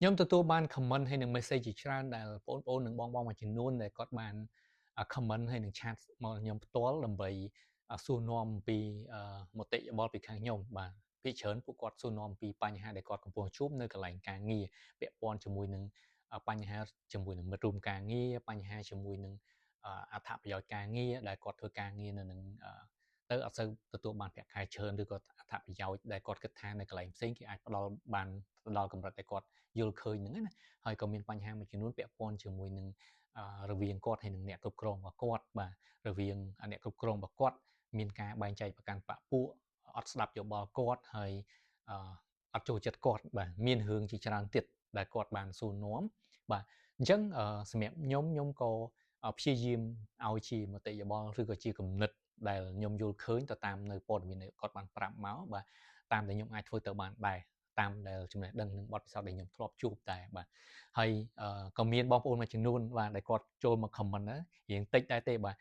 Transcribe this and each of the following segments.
ខ្ញុំទទួលបាន comment ហើយនិង message ជាច្រើនដែលបងប្អូននិងបងៗមួយចំនួនដែលគាត់បានcomment ហើយនិង chat មកខ្ញុំផ្ទាល់ដើម្បីសួរនាំអំពីមតិយោបល់ពីខាងខ្ញុំបាទភាគច្រើនពួកគាត់សួរនាំអំពីបញ្ហាដែលគាត់កំពុងជួបនៅកន្លែងការងារពាក់ព័ន្ធជាមួយនឹងបញ្ហាជាមួយនឹងមិត្តរួមការងារបញ្ហាជាមួយនឹងអត្ថប្រយោជន៍ការងារដែលគាត់ធ្វើការងារនៅនឹងទៅអត់សូវទទួលបានប្រាក់ខែច្រើនឬក៏អត្ថប្រយោជន៍ដែលគាត់គិតថានៅកន្លែងផ្សេងគេអាចផ្ដល់បានដល់កម្រិតដែលគាត់យល់ឃើញហ្នឹងណាហើយក៏មានបញ្ហាមួយចំនួនពាក់ព័ន្ធជាមួយនឹងរវាងគាត់ហើយនឹងអ្នកគ្រប់គ្រងរបស់គាត់បាទរវាងអ្នកគ្រប់គ្រងរបស់គាត់មានការបែងចែកប្រកាន់បកពួកអត់ស្ដាប់យោបល់គាត់ហើយអត់ចូលចិត្តគាត់បាទមានរឿងជាច្រើនទៀតដែលគាត់បានសួរនាំបាទអញ្ចឹងសម្រាប់ខ្ញុំក៏ព្យាយាមឲ្យជាមតិយោបល់ឬក៏ជាគំនិតដែលខ្ញុំយល់ឃើញទៅតាមនៅព័ត៌មានដែលគាត់បានប្រាប់មកបាទតាមដែលខ្ញុំអាចធ្វើទៅបានដែរតាមដែលចំណេះដឹងនិងបទពិសោធន៍ដែលខ្ញុំធ្លាប់ជួបដែរបាទហើយក៏មានបងប្អូនមួយចំនួនបាទដែលគាត់ចូលមក comment ហ្នឹងរៀងតិចដែរទេបាទ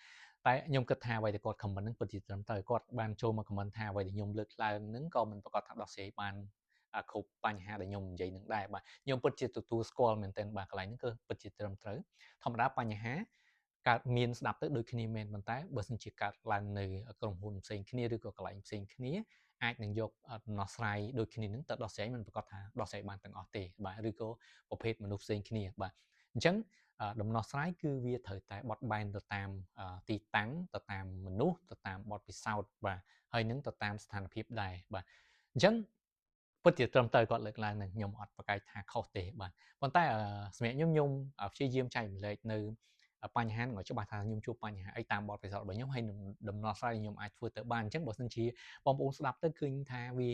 តែខ្ញុំគិតថាអ្វីដែលគាត់ comment ហ្នឹងពិតជាត្រឹមត្រូវគាត់បានចូលមក comment ថាអ្វីដែលខ្ញុំលើកឡើងហ្នឹងក៏មិនប្រកាសថាដោះស្រាយបានគ្រប់បញ្ហាដែលខ្ញុំនិយាយនឹងដែរបាទខ្ញុំពិតជាទទួលស្គាល់មែនទែនបាទកន្លែងហ្នឹងគឺពិតជាត្រឹមត្រូវធម្មតាបញ្ហាកើតមានស្ដាប់ទៅដូចគ្នាមែនប៉ុន្តែបើសិនជាកើតឡើងនៅក្រុមហ៊ុនផ្សេងគ្នាឬក៏កន្លែងផ្សេងគ្នាអាចនឹងយកដំណោះស្រាយដូចគ្នានឹងទៅដោះស្រាយមិនប្រកាសថាដោះស្រាយបានទាំងអស់ទេបាទឬក៏ប្រភេទមនុស្សផ្សេងគ្នាបាទអញ្ចឹងដំណោះស្រាយគឺវាត្រូវតែបត់បែនទៅតាមទីតាំងទៅតាមមនុស្សទៅតាមបទពិសោធន៍បាទហើយនឹងទៅតាមស្ថានភាពដែរបាទអញ្ចឹងពិតជាត្រឹមត្រូវគាត់លើកឡើងនឹងខ្ញុំអត់ប្រកែកថាខុសទេបាទប៉ុន្តែសម្រាប់ខ្ញុំព្យាយាមចែកម្លែកនៅបញ្ហានឹងឲ្យច្បាស់ថាខ្ញុំជួបបញ្ហាអីតាមបទពិសោធន៍របស់ខ្ញុំហើយនឹងដំណោះស្រាយខ្ញុំអាចធ្វើទៅបានអញ្ចឹងបើសិនជាបងប្អូនស្ដាប់ទៅឃើញថាវា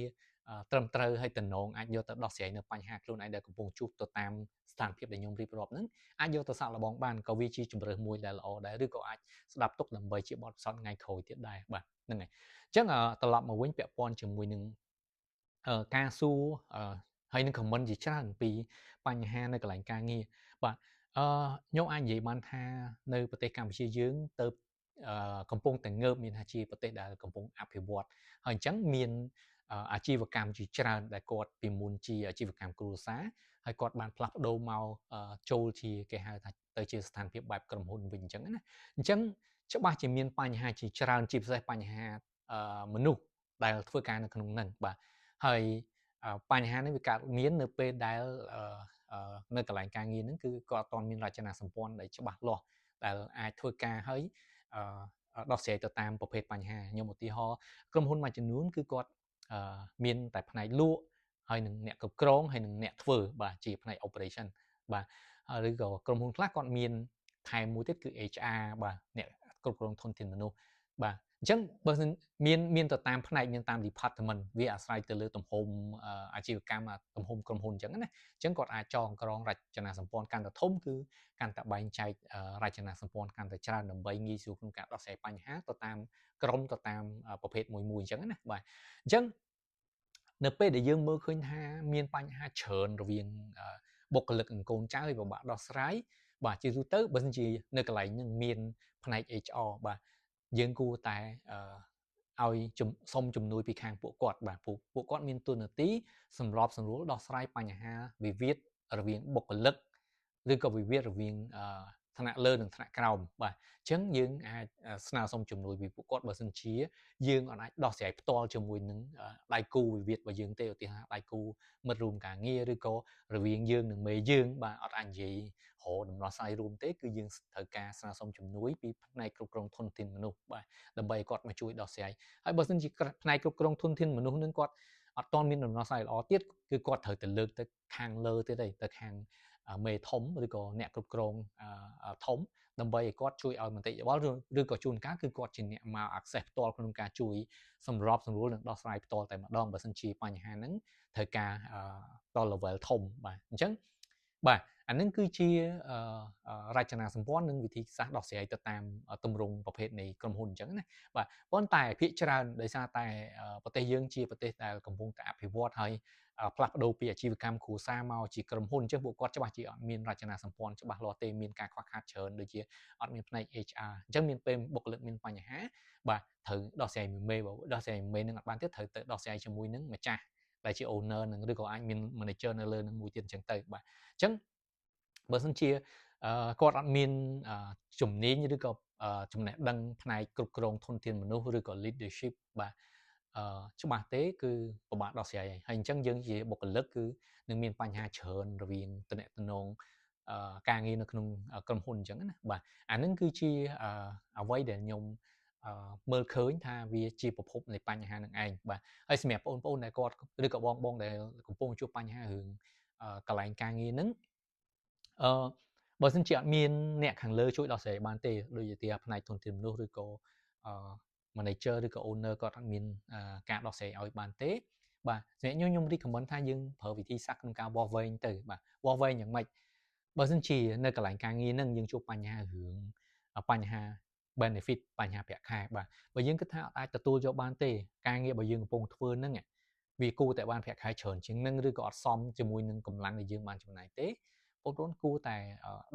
ត្រឹមត្រូវហើយតំណងអាចយកទៅដោះស្រាយនៅបញ្ហាខ្លួនឯងដែលកំពុងជួបទៅតាមស្ថានភាពដែលខ្ញុំរៀបរាប់ហ្នឹងអាចយកទៅសាកល្បងបានក៏វាជាជម្រើសមួយដែលល្អដែរឬក៏អាចស្ដាប់ទុកដើម្បីជាបទពិសោធន៍ថ្ងៃក្រោយទៀតដែរបាទហ្នឹងហើយអញ្ចឹងត្រឡប់មកវិញពាក់ព័ន្ធជាមួយនឹងការសួរហើយនឹង comment ជាច្រើនពីបញ្ហានៅកន្លែងការងារបាទខ្ញុំអាចនិយាយបានថានៅប្រទេសកម្ពុជាយើងទៅកំពុងតែងើបមានថាជាប្រទេសដែលកំពុងអភិវឌ្ឍហើយអញ្ចឹងមានអាជីវកម្មជាច្រើនដែលគាត់ពីមុនជាអាជីវកម្មគ្រួសារហើយគាត់បានផ្លាស់ប្ដូរមកចូលជាគេហៅថាទៅជាស្ថានភាពបែបក្រុមហ៊ុនវិញអញ្ចឹងណាអញ្ចឹងច្បាស់ជាមានបញ្ហាជាច្រើនជាពិសេសបញ្ហាមនុស្សដែលធ្វើការនៅក្នុងហ្នឹងបាទហើយបញ្ហានេះវាកើតមាននៅពេលដែលនៅកន្លែងការងារហ្នឹងគឺគាត់អត់ទាន់មានរចនាសម្ព័ន្ធដែលច្បាស់លាស់ដែលអាចធ្វើការហើយដោះស្រាយទៅតាមប្រភេទបញ្ហាខ្ញុំឧទាហរណ៍ក្រុមហ៊ុនមួយចំនួនគឺគាត់មានតែផ្នែកលក់ហើយនឹងអ្នកគ្រប់គ្រងហើយនឹងអ្នកធ្វើបាទជាផ្នែក operation បាទឬក៏ក្រុមហ៊ុនខ្លះគាត់មានថែមមួយទៀតគឺ HR បាទអ្នកគ្រប់គ្រងធនធានមនុស្សបាទអញ្ចឹងបើសិនមានទៅតាមផ្នែកមានតាម department វាអាស្រ័យទៅលើទំហំអាជីវកម្មទំហំក្រុមហ៊ុនអញ្ចឹងណាអញ្ចឹងគាត់អាចចងក្រងរចនាសម្ព័ន្ធកាន់តែធំគឺកាន់តែបែងចែករចនាសម្ព័ន្ធកាន់តែច្រើនដើម្បីងាយស្រួលក្នុងការដោះស្រាយបញ្ហាទៅតាមក្រុមទៅតាមប្រភេទមួយៗអញ្ចឹងណាបាទអញ្ចឹងនៅពេលដែលយើងមើលឃើញថាមានបញ្ហាច្រើនរវាងបុគ្គលិកនិងកូនចៅឲ្យពិបាកដោះស្រាយបាទជាទូទៅបើមិនជានៅកន្លែងហ្នឹងមានផ្នែក HR បាទយើងគួរតែឲ្យសុំជំនួយពីខាងពួកគាត់បាទពួកគាត់មានតួនាទីសម្របសម្រួលដោះស្រាយបញ្ហាវិវាទរវាងបុគ្គលិកឬក៏វិវាទរវាងថ្នាក់លើនិងថ្នាក់ក្រោមបាទអញ្ចឹងយើងអាចស្នើសុំជំនួយពីពួកគាត់បើសិនជាយើងអាចដោះស្រាយផ្ទាល់ជាមួយនឹងដៃគូវិវាទរបស់យើងទេឧទាហរណ៍ដៃគូមិត្តរួមការងារឬក៏រវាងយើងនិងមេយើងបាទអត់អាចនិយាយរកដំណោះស្រាយរួមទេគឺយើងត្រូវការស្នើសុំជំនួយពីផ្នែកគ្រប់គ្រងធនធានមនុស្សបាទដើម្បីគាត់មកជួយដោះស្រាយហើយបើសិនជាផ្នែកគ្រប់គ្រងធនធានមនុស្សនឹងគាត់អត់ទាន់មានដំណោះស្រាយល្អទៀតគឺគាត់ត្រូវទៅលើកទៅខាងលើទៀតទៅខាងមេធំឬក៏អ្នកគ្រប់គ្រងធំដើម្បីឲ្យគាត់ជួយឲ្យមតិយោបល់ឬក៏ជួនកាលគឺគាត់ជាអ្នកមក access ផ្ទាល់ក្នុងការជួយសម្របសម្រួលនិងដោះស្រាយផ្ទាល់តែម្ដងបើសិនជាបញ្ហាហ្នឹងត្រូវការដល់ level ធំបាទអញ្ចឹងបាទអានឹងគឺជារចនាសម្ព័ន្ធនិងវិធីសាស្ត្រដោះស្រាយទៅតាមទម្រង់ប្រភេទនៃក្រុមហ៊ុនអញ្ចឹងណាបាទប៉ុន្តែភាគច្រើនដោយសារតែប្រទេសយើងជាប្រទេសដែលកំពុងតែអភិវឌ្ឍហើយផ្លាស់ប្ដូរពីអាជីវកម្មគ្រួសារមកជាក្រុមហ៊ុនអញ្ចឹងពួកគាត់ច្បាស់ជាអត់មានរចនាសម្ព័ន្ធច្បាស់លាស់ទេមានការខ្វះខាតច្រើនដូចជាអត់មានផ្នែក HR អញ្ចឹងមានពេលបុគ្គលិកមានបញ្ហាបាទត្រូវដោះស្រាយមួយមេបើដោះស្រាយមេនឹងអត់បានទៀតត្រូវទៅដោះស្រាយជាមួយនឹងម្ចាស់ ដែលជា owner នឹងឬក៏អាចមាន manager នៅលើនឹងមួយទៀតអញ្ចឹងទៅបាទអញ្ចឹងបើសិនជាគាត់អត់មានជំនាញឬក៏ចំណេះដឹងផ្នែកគ្រប់គ្រងធនធានមនុស្សឬក៏ leadership បាទច្បាស់ទេគឺពិបាកដោះស្រាយហើយអញ្ចឹងយើងជាបុគ្គលិកគឺនឹងមានបញ្ហាច្រើនរវាងតំណែងការងារនៅក្នុងក្រុមហ៊ុនអញ្ចឹងណាបាទអានឹងគឺជាអ្វីដែលខ្ញុំមើលឃើញថាវាជាប្រភពនៃបញ្ហានឹងឯងបាទហើយសម្រាប់បងប្អូនដែលគាត់ឬក៏បងដែលកំពុងជួបបញ្ហារឿងកន្លែងការងារហ្នឹងបើសិនជាអត់មានអ្នកខាងលើជួយដោះស្រាយបានទេដូចជាផ្នែកធនធានមនុស្សឬក៏manager ឬក៏ owner គាត់អត់មានការដោះស្រាយឲ្យបានទេបាទសម្រាប់ខ្ញុំ recommend ថាយើងប្រើវិធីសាស្ត្រក្នុងការវាស់វែងទៅបាទវាស់វែងយ៉ាងម៉េចបើសិនជានៅកន្លែងការងារហ្នឹងយើងជួបបញ្ហារឿងបញ្ហា benefit បញ្ហាប្រាក់ខែបាទបើយើងគិតថាអាចទទួលយកបានទេការងារបើយើងកំពុងធ្វើហ្នឹងវាគួរតែបានប្រាក់ខែច្រើនជាងនឹងឬក៏អត់សមជាមួយនឹងកម្លាំងដែលយើងបានចំណាយទេបងប្អូនគួរតែ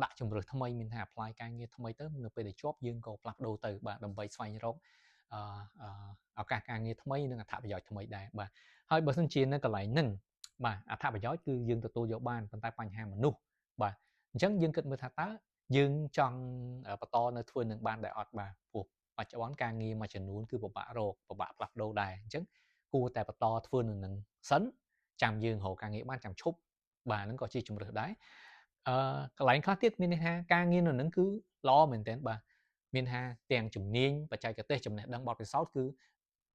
ដាក់ជំរើសថ្មីមានថា apply ការងារថ្មីទៅនៅពេលដែលជាប់យើងក៏ផ្លាស់ប្ដូរទៅបាទដើម្បីស្វែងរកឱកាសការងារថ្មីនិងអត្ថប្រយោជន៍ថ្មីដែរបាទហើយបើសិនជានៅកន្លែងហ្នឹងបាទអត្ថប្រយោជន៍គឺយើងទទួលយកបានប៉ុន្តែបញ្ហាមនុស្សបាទអញ្ចឹងយើងគិតមើលថាតើយើងចង់បន្តនៅធ្វើនឹងបានដែរអត់បាទព្រោះបច្ចុប្បន្នការងារមួយចំនួនគឺពិបាករកពិបាកផ្លាស់ប្ដូរដែរអញ្ចឹងគួរតែបន្តធ្វើនឹងសិនចាំយើងរកការងារបានចាំឈប់បាទហ្នឹងក៏ជាជំរើសដែរកន្លែងខ្លះទៀតមានន័យថាការងារនៅនឹងគឺល្អមែនទែនបាទមានថាទាំងជំនាញបច្ចេកទេសចំណេះដឹងបទពិសោធន៍គឺ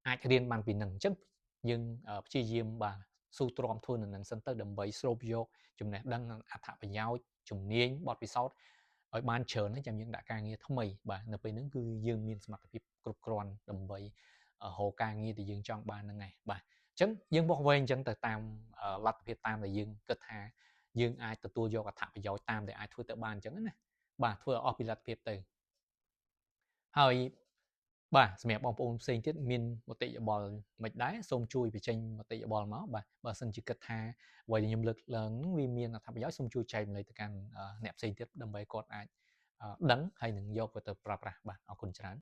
អាចរៀនបានពីនឹងអញ្ចឹងយើងព្យាយាមបាទស៊ូទ្រាំធ្វើនឹងសិនទៅដើម្បីស្រូបយកចំណេះដឹងអត្ថប្រយោជន៍ជំនាញបទពិសោធន៍ឲ្យបានច្រើនហើយចាំយើងដាក់ការងារថ្មីបាទនៅពេលហ្នឹងគឺយើងមានសមត្ថភាពគ្រប់គ្រាន់ដើម្បីរកការងារដែលយើងចង់បានហ្នឹងឯងបាទអញ្ចឹងយើងវាស់វែងអញ្ចឹងទៅតាមលទ្ធភាពតាមដែលយើងគិតថាយើងអាចទទួលយកអត្ថប្រយោជន៍តាមដែលអាចធ្វើទៅបានអញ្ចឹងណាបាទធ្វើឲ្យអស់ពីលទ្ធភាពទៅហើយបាទសម្រាប់បងប្អូនផ្សេងទៀតមានមតិយោបល់មិនដែរសូមជួយបញ្ចេញមតិយោបល់មកបាទបើសិនជាគិតថាអ្វីដែលខ្ញុំលើកឡើងហ្នឹងវាមានអត្ថប្រយោជន៍សូមជួយចែកម្លែកទៅកាន់អ្នកផ្សេងទៀតដើម្បីគាត់អាចដឹងហើយនឹងយកវាទៅប្រើប្រាស់បាទអរគុណច្រើន